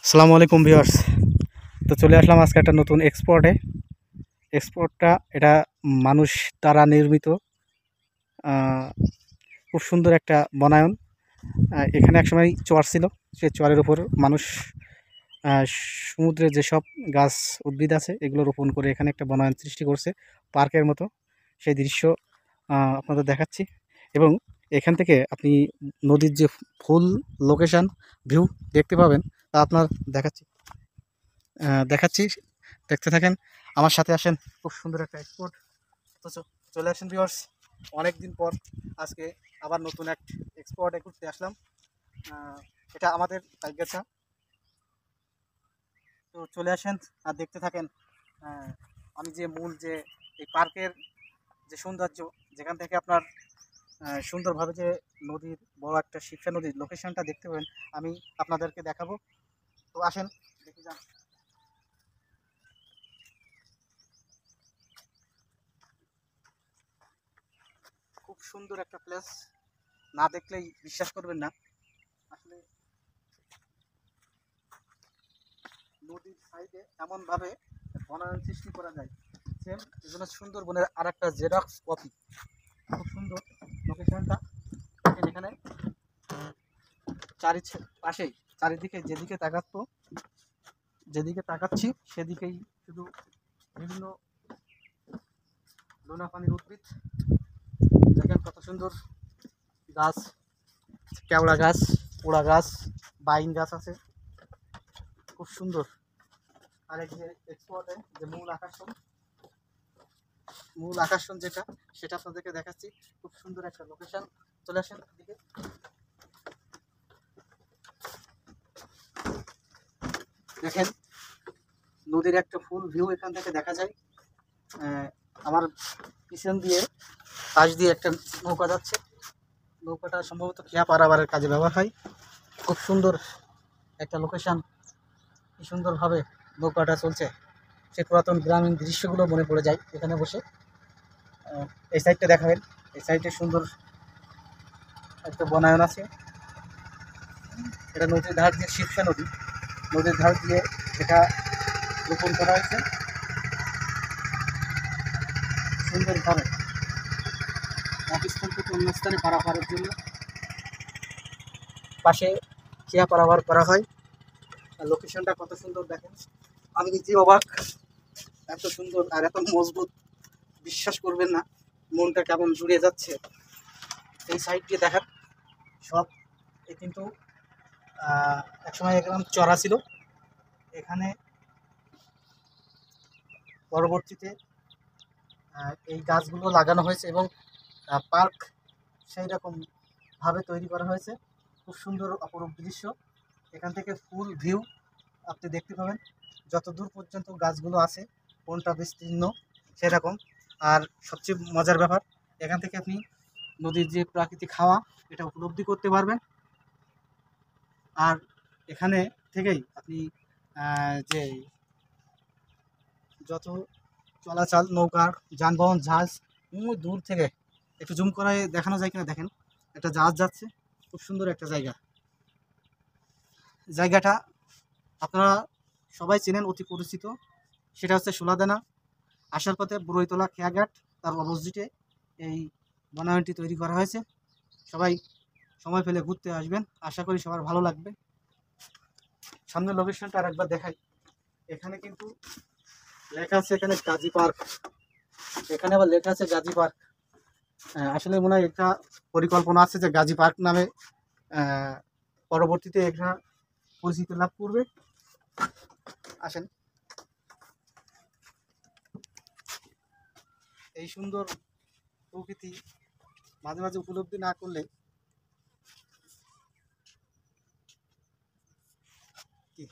আসসালামু আলাইকুম ভিউয়ার্স। তো চলে আসলাম আজকে একটা নতুন এক্সপোর্টটা এটা মানুষ দ্বারা নির্মিত। আহ, খুব সুন্দর একটা বনায়ন। এখানে একসময় চর ছিল, সেই চরের উপর মানুষ আহ, সমুদ্রে যেসব গাছ উদ্ভিদ আছে এগুলো রোপণ করে এখানে একটা বনায়ন সৃষ্টি করছে, পার্কের মতো। সেই দৃশ্য আপনাদের দেখাচ্ছি। এবং এখান থেকে আপনি নদীর যে ফুল লোকেশন ভিউ দেখতে পাবেন, তা আপনার দেখাচ্ছি দেখাচ্ছি দেখতে থাকেন, আমার সাথে আসেন। খুব সুন্দর একটা এক্সপোর্ট। তো চলে আসেন ভিউয়ার্স, অনেক দিন পর আজকে আবার নতুন এক এক্সপোর্টে ঘুরতে আসলাম। এটা আমাদের তাইগাছা। তো চলে আসেন আর দেখতে থাকেন। আমি যে মূল যে এই পার্কের যে সৌন্দর্য, যেখান থেকে আপনার সুন্দরভাবে যে নদীর বড় একটা শিক্ষা নদীর লোকেশনটা দেখতে পাবেন, আমি আপনাদেরকে দেখাবো। তো আসেন দেখে যান। খুব সুন্দর একটা প্লেস, না দেখলেই বিশ্বাস করবেন না। আসলে নদীর সাইডে এমনভাবে বনায়ন সৃষ্টি করা যায়, সেম এজন্য সুন্দরবনের আর একটা জেরক্স কপি। খুব সুন্দর লোকেশনটা। এখানে পাশেই চারিদিকে যেদিকে তাকাচ্ছি সেদিকেই শুধু বিভিন্ন লোনা পানির উদ্ভিদ। দেখেন কত সুন্দর গাছ, কেওড়া গাছ, পোড়া গাছ, বাইন গাছ আছে, খুব সুন্দর। আর এই যে এক্সপোর্টে যে মূল আকর্ষণ যেটা, সেটা আপনাদেরকে দেখাচ্ছি। খুব সুন্দর একটা লোকেশন। চলে আসেন দিকে। দেখেন নদীর একটা ফুল ভিউ এখান থেকে দেখা যায়। আমার পিছন দিয়ে পাশ দিয়ে একটা নৌকা যাচ্ছে। নৌকাটা সম্ভবত খেয়া পারাবারের কাজে ব্যবহার হয়। খুব সুন্দর একটা লোকেশন। কি সুন্দরভাবে নৌকাটা চলছে, সে পুরাতন গ্রামীণ দৃশ্যগুলো মনে পড়ে যায় এখানে বসে। এই সাইডটা দেখাবেন, এই সাইডে সুন্দর একটা বনায়ন আছে। এটা নদীর ধার দিয়ে শীর্ষা নদীর ধার দিয়ে এটা রোপণ করা হয়েছে সুন্দরভাবে, এক স্থান থেকে অন্য স্থানে পারাপারের জন্য। পাশে খেয়া পারাপার করা হয়। আর লোকেশনটা কত সুন্দর দেখেন, আমি নিজে অবাক। এত সুন্দর আর এত মজবুত, বিশ্বাস করবেন না, মনটা কেমন জুড়ে যাচ্ছে। এই সাইড দিয়ে দেখার সব এ কিন্তু একসময় একদম চড়া ছিল। এখানে পরবর্তীতে এই গাছগুলো লাগানো হয়েছে এবং পার্ক সেই রকম ভাবে তৈরি করা হয়েছে। খুব সুন্দর অপরূপ দৃশ্য। এখান থেকে ফুল ভিউ আপনি দেখতে পাবেন, যত দূর পর্যন্ত গাছগুলো আছে, কোনটা বিস্তীর্ণ সেরকম। আর সবচেয়ে মজার ব্যাপার, এখান থেকে আপনি নদীর যে প্রাকৃতিক হাওয়া, এটা উপলব্ধি করতে পারবেন। আর এখানে থেকেই আপনি যে যত চলাচল নৌকার যানবাহন জাহাজ, দূর থেকে একটু জুম করায় দেখানো যায় কিনা দেখেন, একটা জাহাজ যাচ্ছে। খুব সুন্দর একটা জায়গাটা আপনারা সবাই চেনেন, অতি পরিচিত। সেটা হচ্ছে সোলাদানা। আসার পথে বরইতলা খেয়াঘাট, তার অপোজিটে এই বনায়নটি তৈরি করা হয়েছে। সবাই সময় পেলে ঘুরতে আসবেন, আশা করি সবার ভালো লাগবে। সামনের লোকেশনটা আর একবার দেখাই। এখানে কিন্তু লেখা আছে এখানে গাজী পার্ক, এখানে আবার লেখা আছে গাজী পার্ক। আসলে মনে হয় একটা পরিকল্পনা আছে যে গাজী পার্ক নামে পরবর্তীতে এটা পরিচিতি লাভ করবে। আসেন, এই সুন্দর প্রকৃতি মাঝে মাঝে উপলব্ধি না করলে কি